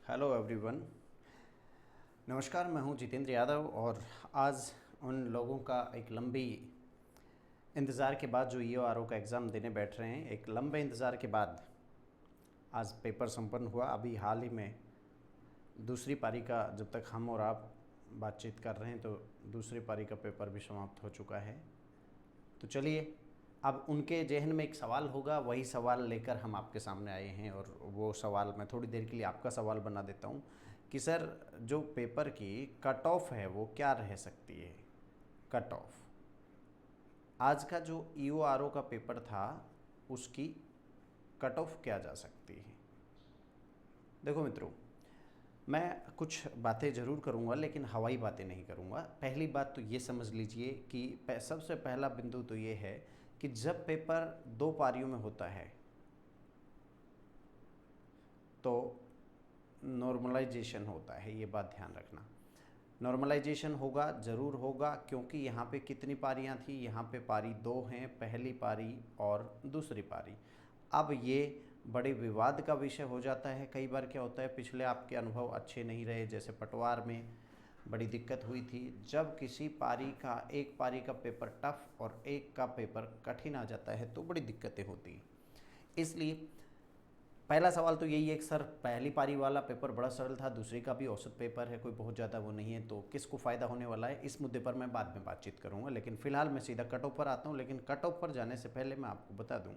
Hello everyone. नमस्कार, मैं हूं जितेंद्र यादव और आज उन लोगों का एक लंबी इंतज़ार के बाद जो ईओआरओ का एग्ज़ाम देने बैठ रहे हैं, एक लंबे इंतज़ार के बाद आज पेपर संपन्न हुआ। अभी हाल ही में दूसरी पारी का, जब तक हम और आप बातचीत कर रहे हैं तो दूसरी पारी का पेपर भी समाप्त हो चुका है। तो चलिए, अब उनके जहन में एक सवाल होगा, वही सवाल लेकर हम आपके सामने आए हैं और वो सवाल मैं थोड़ी देर के लिए आपका सवाल बना देता हूँ कि सर, जो पेपर की कट ऑफ है वो क्या रह सकती है। कट ऑफ आज का जो ईओआरओ का पेपर था उसकी कट ऑफ क्या जा सकती है। देखो मित्रों, मैं कुछ बातें ज़रूर करूँगा लेकिन हवाई बातें नहीं करूँगा। पहली बात तो ये समझ लीजिए कि सबसे पहला बिंदु तो ये है कि जब पेपर दो पारियों में होता है तो नॉर्मलाइजेशन होता है, ये बात ध्यान रखना। नॉर्मलाइजेशन होगा, ज़रूर होगा, क्योंकि यहाँ पे कितनी पारियाँ थी, यहाँ पे पारी दो हैं, पहली पारी और दूसरी पारी। अब ये बड़े विवाद का विषय हो जाता है। कई बार क्या होता है, पिछले आपके अनुभव अच्छे नहीं रहे, जैसे पटवार में बड़ी दिक्कत हुई थी जब किसी पारी का, एक पारी का पेपर टफ और एक का पेपर कठिन आ जाता है तो बड़ी दिक्कतें होती हैं। इसलिए पहला सवाल तो यही है कि सर, पहली पारी वाला पेपर बड़ा सरल था, दूसरी का भी औसत पेपर है, कोई बहुत ज़्यादा वो नहीं है, तो किसको फ़ायदा होने वाला है। इस मुद्दे पर मैं बाद में बातचीत करूँगा, लेकिन फ़िलहाल मैं सीधा कट ऑफ पर आता हूँ। लेकिन कट ऑफ पर जाने से पहले मैं आपको बता दूँ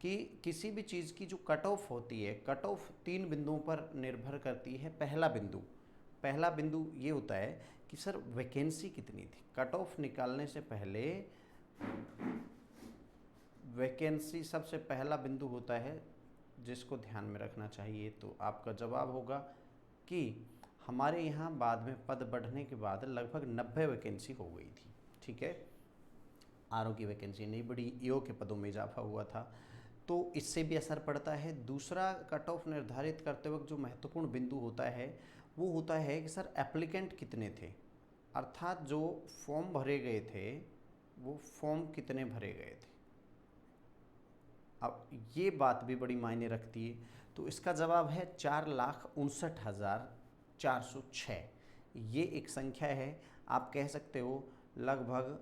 कि किसी भी चीज़ की जो कट ऑफ होती है, कट ऑफ तीन बिंदुओं पर निर्भर करती है। पहला बिंदु ये होता है कि सर वैकेंसी कितनी थी। कट ऑफ निकालने से पहले वैकेंसी सबसे पहला बिंदु होता है जिसको ध्यान में रखना चाहिए। तो आपका जवाब होगा कि हमारे यहाँ बाद में पद बढ़ने के बाद लगभग 90 वैकेंसी हो गई थी। ठीक है, आरओ की वैकेंसी नहीं बढ़ी, ईओ के पदों में इजाफा हुआ था, तो इससे भी असर पड़ता है। दूसरा कट ऑफ निर्धारित करते वक्त जो महत्वपूर्ण बिंदु होता है वो होता है कि सर एप्लीकेंट कितने थे, अर्थात जो फॉर्म भरे गए थे वो फॉर्म कितने भरे गए थे। अब ये बात भी बड़ी मायने रखती है। तो इसका जवाब है 4,59,406। ये एक संख्या है, आप कह सकते हो लगभग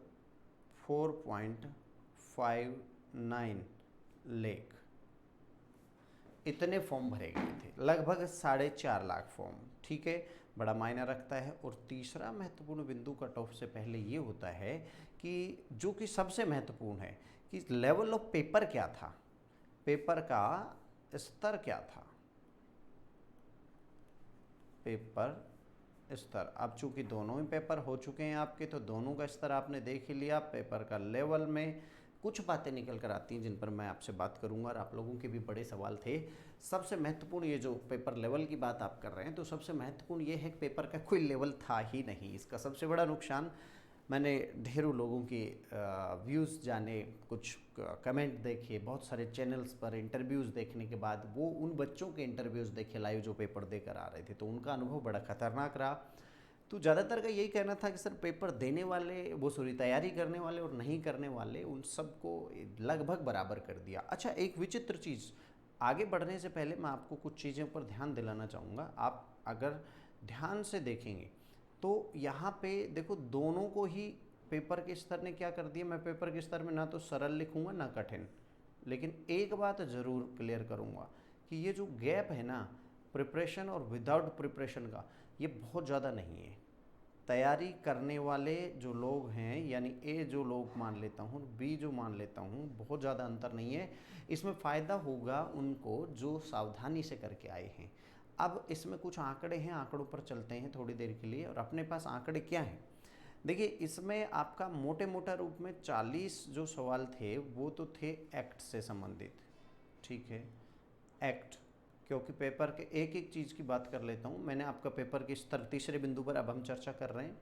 4.59 लाख इतने फॉर्म भरे गए थे, लगभग 4.5 लाख फॉर्म। ठीक है, बड़ा मायना रखता है। और तीसरा महत्वपूर्ण बिंदु कट ऑफ से पहले ये होता है कि जो कि सबसे महत्वपूर्ण है कि लेवल ऑफ पेपर क्या था, पेपर का स्तर क्या था, पेपर स्तर। अब चूंकि दोनों ही पेपर हो चुके हैं आपके, तो दोनों का स्तर आपने देख ही लिया। पेपर का लेवल में कुछ बातें निकल कर आती हैं जिन पर मैं आपसे बात करूंगा, और आप लोगों के भी बड़े सवाल थे। सबसे महत्वपूर्ण, ये जो पेपर लेवल की बात आप कर रहे हैं, तो सबसे महत्वपूर्ण ये है कि पेपर का कोई लेवल था ही नहीं। इसका सबसे बड़ा नुकसान, मैंने ढेरों लोगों के व्यूज़ जाने, कुछ कमेंट देखे, बहुत सारे चैनल्स पर इंटरव्यूज़ देखने के बाद वो उन बच्चों के इंटरव्यूज़ देखे लाइव जो पेपर देकर आ रहे थे, तो उनका अनुभव बड़ा ख़तरनाक रहा। तो ज़्यादातर का यही कहना था कि सर पेपर देने वाले, वो सॉरी तैयारी करने वाले और नहीं करने वाले, उन सबको लगभग बराबर कर दिया। अच्छा, एक विचित्र चीज़, आगे बढ़ने से पहले मैं आपको कुछ चीज़ों पर ध्यान दिलाना चाहूँगा। आप अगर ध्यान से देखेंगे तो यहाँ पे देखो, दोनों को ही पेपर के स्तर ने क्या कर दिया। मैं पेपर के स्तर में ना तो सरल लिखूँगा ना कठिन, लेकिन एक बात ज़रूर क्लियर करूँगा कि ये जो गैप है ना, प्रिपरेशन और विदाउट प्रिपरेशन का, ये बहुत ज़्यादा नहीं है। तैयारी करने वाले जो लोग हैं, यानी ए जो लोग मान लेता हूँ, बी जो मान लेता हूँ, बहुत ज़्यादा अंतर नहीं है। इसमें फ़ायदा होगा उनको जो सावधानी से करके आए हैं। अब इसमें कुछ आंकड़े हैं, आंकड़ों पर चलते हैं थोड़ी देर के लिए। और अपने पास आंकड़े क्या हैं, देखिए, इसमें आपका मोटे मोटा रूप में 40 जो सवाल थे वो तो थे एक्ट से संबंधित। ठीक है, एक्ट, क्योंकि पेपर के एक एक चीज़ की बात कर लेता हूँ। मैंने आपका पेपर के स्तर, तीसरे बिंदु पर अब हम चर्चा कर रहे हैं।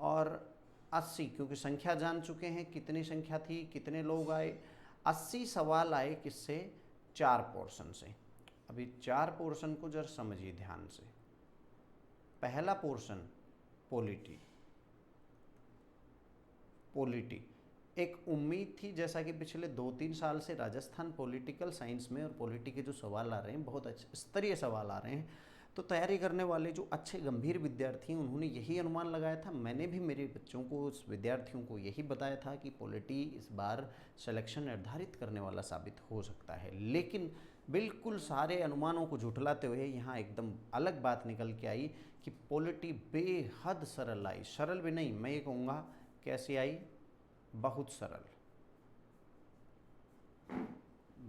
और 80, क्योंकि संख्या जान चुके हैं कितनी संख्या थी, कितने लोग आए। 80 सवाल आए किससे, 4 पोर्शन से। अभी 4 पोर्शन को जरा समझिए ध्यान से। पहला पोर्शन पॉलिटी। पॉलिटी एक उम्मीद थी, जैसा कि पिछले 2-3 साल से राजस्थान पॉलिटिकल साइंस में और पॉलिटी के जो सवाल आ रहे हैं, बहुत अच्छे स्तरीय सवाल आ रहे हैं, तो तैयारी करने वाले जो अच्छे गंभीर विद्यार्थी हैं उन्होंने यही अनुमान लगाया था। मैंने भी मेरे बच्चों को, उस विद्यार्थियों को यही बताया था कि पॉलिटी इस बार सिलेक्शन निर्धारित करने वाला साबित हो सकता है। लेकिन बिल्कुल सारे अनुमानों को झुठलाते हुए यहाँ एकदम अलग बात निकल के आई कि पॉलिटी बेहद सरल आई। सरल भी नहीं, मैं ये कहूँगा कैसी आई, बहुत सरल,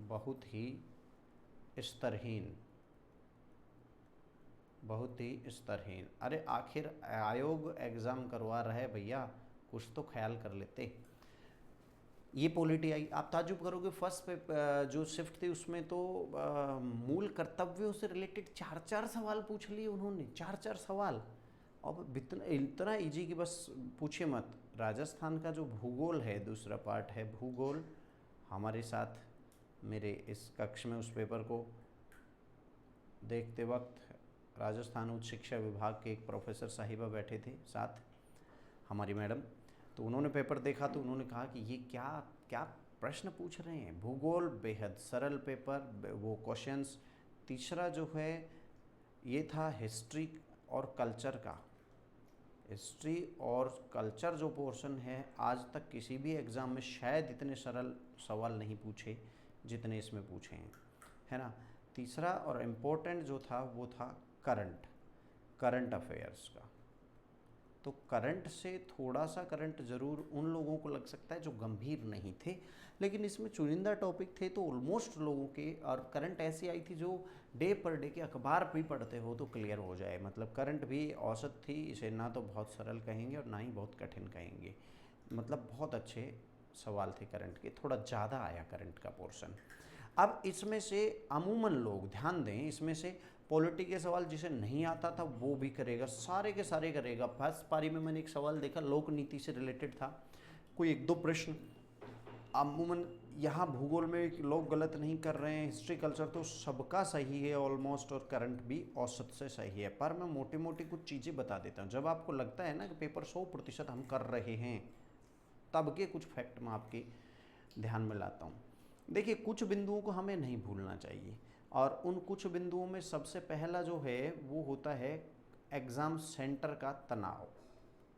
बहुत ही स्तरहीन, बहुत ही स्तरहीन। अरे आखिर आयोग एग्ज़ाम करवा रहा है भैया, कुछ तो ख्याल कर लेते। ये पॉलिटी आई, आप ताजुब करोगे फर्स्ट पे जो शिफ्ट थी उसमें तो मूल कर्तव्यों से रिलेटेड 4-4 सवाल पूछ लिए उन्होंने, 4-4 सवाल। अब इतना ईजी कि बस पूछिए मत। राजस्थान का जो भूगोल है, दूसरा पार्ट है भूगोल, हमारे साथ मेरे इस कक्ष में उस पेपर को देखते वक्त राजस्थान उच्च शिक्षा विभाग के एक प्रोफेसर साहिबा बैठे थे साथ, हमारी मैडम। तो उन्होंने पेपर देखा तो उन्होंने कहा कि ये क्या क्या प्रश्न पूछ रहे हैं। भूगोल बेहद सरल पेपर, वो क्वेश्चंस। तीसरा जो है ये था हिस्ट्री और कल्चर का। हिस्ट्री और कल्चर जो पोर्शन है, आज तक किसी भी एग्ज़ाम में शायद इतने सरल सवाल नहीं पूछे जितने इसमें पूछे हैं, है ना। तीसरा और इम्पोर्टेंट जो था वो था करंट अफेयर्स का। तो करंट से थोड़ा सा करंट ज़रूर उन लोगों को लग सकता है जो गंभीर नहीं थे, लेकिन इसमें चुनिंदा टॉपिक थे तो ऑलमोस्ट लोगों के। और करंट ऐसी आई थी जो डे पर डे के अखबार भी पढ़ते हो तो क्लियर हो जाए। मतलब करंट भी औसत थी, इसे ना तो बहुत सरल कहेंगे और ना ही बहुत कठिन कहेंगे। मतलब बहुत अच्छे सवाल थे करंट के, थोड़ा ज़्यादा आया करंट का पोर्शन। अब इसमें से अमूमन लोग ध्यान दें, इसमें से पॉलिटी के सवाल जिसे नहीं आता था वो भी करेगा, सारे के सारे करेगा। फर्स्ट पारी में मैंने एक सवाल देखा, लोक नीति से रिलेटेड था, कोई 1-2 प्रश्न। अमूमन यहाँ भूगोल में लोग गलत नहीं कर रहे हैं, हिस्ट्री कल्चर तो सबका सही है ऑलमोस्ट, और करंट भी औसत से सही है। पर मैं मोटी मोटी कुछ चीज़ें बता देता हूँ। जब आपको लगता है ना कि पेपर 100% हम कर रहे हैं, तब के कुछ फैक्ट मैं आपके ध्यान में लाता हूँ। देखिए, कुछ बिंदुओं को हमें नहीं भूलना चाहिए, और उन कुछ बिंदुओं में सबसे पहला जो है वो होता है एग्ज़ाम सेंटर का तनाव,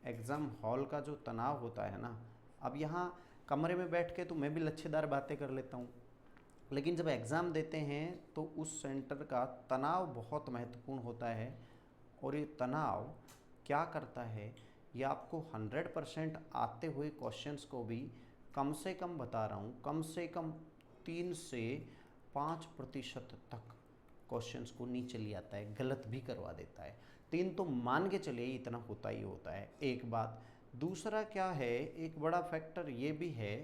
एग्ज़ाम हॉल का जो तनाव होता है ना। अब यहाँ कमरे में बैठ के तो मैं भी लच्छेदार बातें कर लेता हूँ, लेकिन जब एग्ज़ाम देते हैं तो उस सेंटर का तनाव बहुत महत्वपूर्ण होता है। और ये तनाव क्या करता है, ये आपको 100% आते हुए क्वेश्चंस को भी कम से कम, बता रहा हूँ, कम से कम 3 से 5% तक क्वेश्चंस को नीचे ले आता है, गलत भी करवा देता है। 3 तो मान के चलिए इतना होता ही होता है, एक बात। दूसरा क्या है, एक बड़ा फैक्टर ये भी है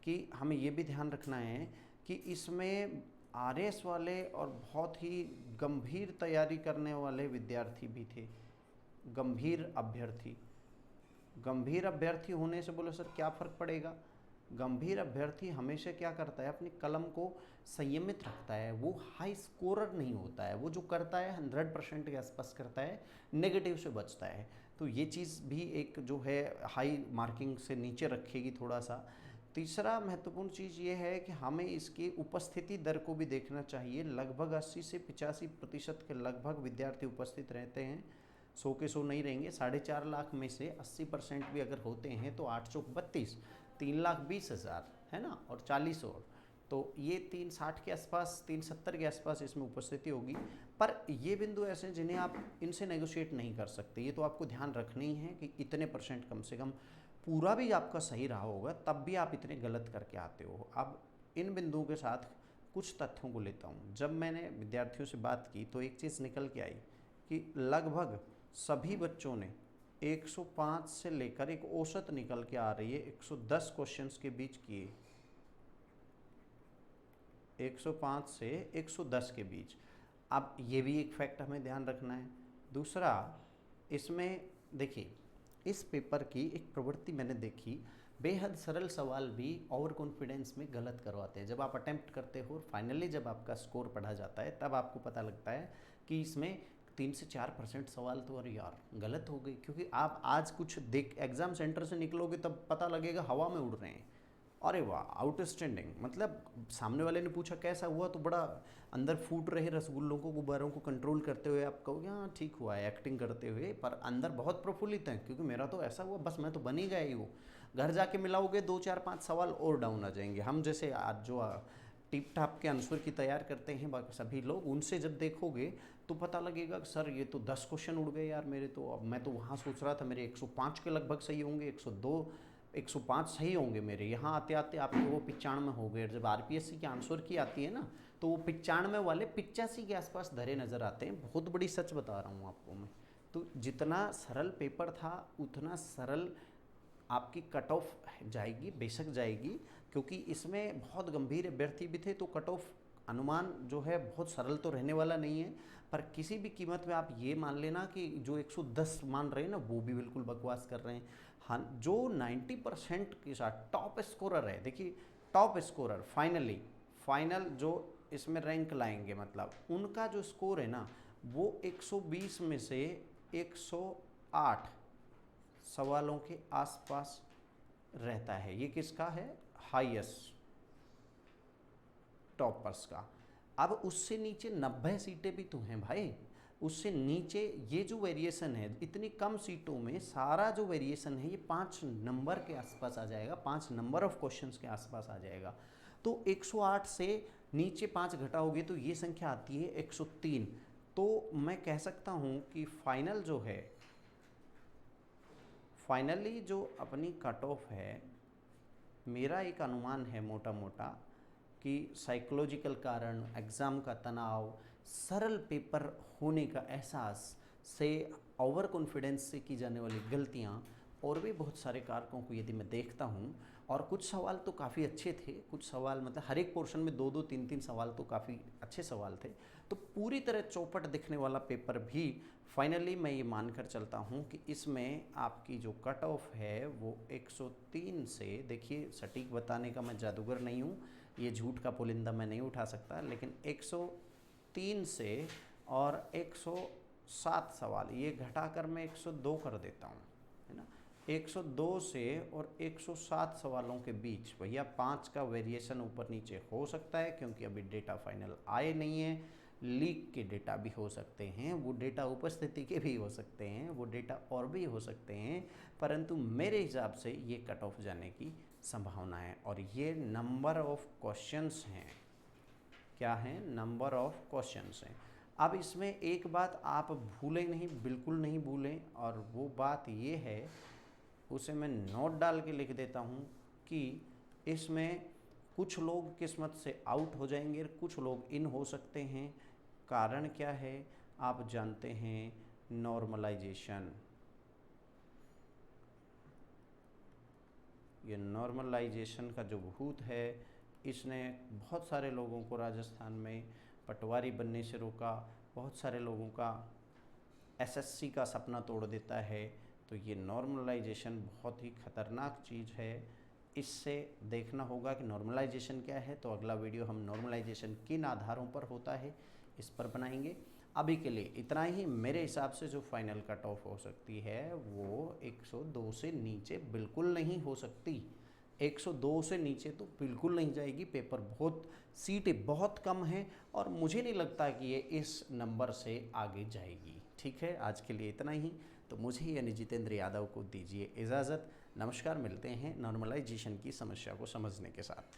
कि हमें ये भी ध्यान रखना है कि इसमें आरएस वाले और बहुत ही गंभीर तैयारी करने वाले विद्यार्थी भी थे, गंभीर अभ्यर्थी। गंभीर अभ्यर्थी होने से बोले सर क्या फ़र्क पड़ेगा, गंभीर अभ्यर्थी हमेशा क्या करता है, अपनी कलम को संयमित रखता है, वो हाई स्कोरर नहीं होता है। वो जो करता है 100% के आसपास करता है, नेगेटिव से बचता है। तो ये चीज़ भी एक जो है हाई मार्किंग से नीचे रखेगी थोड़ा सा। तीसरा महत्वपूर्ण चीज़ ये है कि हमें इसकी उपस्थिति दर को भी देखना चाहिए। लगभग 80 से 85% के लगभग विद्यार्थी उपस्थित रहते हैं, 100 के 100 नहीं रहेंगे। 4.5 लाख में से 80% भी अगर होते हैं तो 8 चौक 32, 3,20,000 है ना, और 40 और, तो ये 360 के आसपास, 370 के आसपास इसमें उपस्थिति होगी। पर ये बिंदु ऐसे हैं जिन्हें आप इनसे नेगोशिएट नहीं कर सकते, ये तो आपको ध्यान रखना ही है कि इतने % कम से कम। पूरा भी आपका सही रहा होगा तब भी आप इतने गलत करके आते हो। अब इन बिंदुओं के साथ कुछ तथ्यों को लेता हूँ। जब मैंने विद्यार्थियों से बात की तो एक चीज़ निकल के आई कि लगभग सभी बच्चों ने 105 से लेकर, एक औसत निकल के आ रही है 110 क्वेश्चंस के बीच किए, 105 से 110 के बीच। अब ये भी एक फैक्ट हमें ध्यान रखना है। दूसरा, इसमें देखिए, इस पेपर की एक प्रवृत्ति मैंने देखी, बेहद सरल सवाल भी ओवर कॉन्फिडेंस में गलत करवाते हैं। जब आप अटेम्प्ट करते हो और फाइनली जब आपका स्कोर पढ़ा जाता है तब आपको पता लगता है कि इसमें 3 से 4% सवाल तो अरे यार गलत हो गई। क्योंकि आप आज कुछ देख एग्ज़ाम सेंटर से निकलोगे तब पता लगेगा हवा में उड़ रहे हैं, अरे वाह, आउटस्टैंडिंग। मतलब सामने वाले ने पूछा कैसा हुआ, तो बड़ा अंदर फूट रहे रसगुल्लों को, गुब्बारों को कंट्रोल करते हुए आप कहोगे हाँ ठीक हुआ है, एक्टिंग करते हुए, पर अंदर बहुत प्रफुल्लित हैं क्योंकि मेरा तो ऐसा हुआ, बस मैं तो बन ही गया ही हूँ। घर जाके मिलाओगे 2 4 5 सवाल और डाउन आ जाएंगे। हम जैसे आज जो टिप टाप के आंसर की तैयार करते हैं बाकी सभी लोग, उनसे जब देखोगे तो पता लगेगा कि सर ये तो 10 क्वेश्चन उड़ गए यार मेरे तो। अब मैं तो वहाँ सोच रहा था मेरे 105 के लगभग सही होंगे, 102 105 सही होंगे मेरे, यहाँ आते आते आपके वो 95 हो गए। जब आरपीएससी के आंसर की आती है ना, तो वो 95 वाले 85 के आसपास धरे नज़र आते हैं। बहुत बड़ी सच बता रहा हूँ आपको मैं। तो जितना सरल पेपर था उतना सरल आपकी कट ऑफ जाएगी, बेशक जाएगी, क्योंकि इसमें बहुत गंभीर अभ्यर्थी भी थे, तो कट ऑफ अनुमान जो है बहुत सरल तो रहने वाला नहीं है। पर किसी भी कीमत में आप ये मान लेना कि जो 110 मान रहे हैं ना, वो भी बिल्कुल बकवास कर रहे हैं। हाँ, जो 90% के साथ टॉप स्कोरर है, देखिए टॉप स्कोरर फाइनल जो इसमें रैंक लाएंगे, मतलब उनका जो स्कोर है ना, वो 120 में से 108 सवालों के आसपास रहता है। ये किसका है? हाईएस्ट टॉपर्स का। अब उससे नीचे 90 सीटें भी तो हैं भाई, उससे नीचे ये जो वेरिएशन है इतनी कम सीटों में, सारा जो वेरिएशन है ये 5 नंबर के आसपास आ जाएगा, 5 नंबर ऑफ क्वेश्चंस के आसपास आ जाएगा। तो 108 से नीचे 5 घटाओगे तो ये संख्या आती है 103। तो मैं कह सकता हूँ कि फाइनल जो है, फाइनली जो अपनी कट ऑफ है, मेरा एक अनुमान है मोटा मोटा कि साइकोलॉजिकल कारण, एग्ज़ाम का तनाव, सरल पेपर होने का एहसास से, ओवर कॉन्फिडेंस से की जाने वाली गलतियाँ, और भी बहुत सारे कारकों को यदि मैं देखता हूँ, और कुछ सवाल तो काफ़ी अच्छे थे, कुछ सवाल मतलब हर एक पोर्शन में 2 2 3 3 सवाल तो काफ़ी अच्छे सवाल थे, तो पूरी तरह चौपट दिखने वाला पेपर भी फाइनली मैं ये मानकर चलता हूँ कि इसमें आपकी जो कट ऑफ है वो 103 से, देखिए सटीक बताने का मैं जादूगर नहीं हूँ, ये झूठ का पुलिंदा मैं नहीं उठा सकता, लेकिन 103 से और 107 सवाल ये घटाकर मैं 102 कर देता हूँ, है ना। 102 से और 107 सवालों के बीच भैया 5 का वेरिएशन ऊपर नीचे हो सकता है, क्योंकि अभी डेटा फाइनल आए नहीं है। लीक के डेटा भी हो सकते हैं, वो डेटा उपस्थिति के भी हो सकते हैं, वो डेटा और भी हो सकते हैं, परंतु मेरे हिसाब से ये कट ऑफ जाने की संभावना है। और ये नंबर ऑफ क्वेश्चंस हैं, क्या हैं? नंबर ऑफ क्वेश्चंस हैं। अब इसमें एक बात आप भूलें नहीं, बिल्कुल नहीं भूलें, और वो बात ये है, उसे मैं नोट डाल के लिख देता हूँ कि इसमें कुछ लोग किस्मत से आउट हो जाएंगे, कुछ लोग इन हो सकते हैं। कारण क्या है? आप जानते हैं, नॉर्मलाइजेशन। ये नॉर्मलाइजेशन का जो भूत है, इसने बहुत सारे लोगों को राजस्थान में पटवारी बनने से रोका, बहुत सारे लोगों का एसएससी का सपना तोड़ देता है। तो ये नॉर्मलाइजेशन बहुत ही ख़तरनाक चीज़ है, इससे देखना होगा कि नॉर्मलाइजेशन क्या है। तो अगला वीडियो हम नॉर्मलाइजेशन किन आधारों पर होता है इस पर बनाएंगे। अभी के लिए इतना ही। मेरे हिसाब से जो फाइनल कट ऑफ हो सकती है वो 102 से नीचे बिल्कुल नहीं हो सकती, 102 से नीचे तो बिल्कुल नहीं जाएगी। पेपर बहुत, सीटें बहुत कम हैं, और मुझे नहीं लगता कि ये इस नंबर से आगे जाएगी। ठीक है, आज के लिए इतना ही। तो मुझे यानी जितेंद्र यादव को दीजिए इजाज़त। नमस्कार, मिलते हैं नॉर्मलाइजेशन की समस्या को समझने के साथ।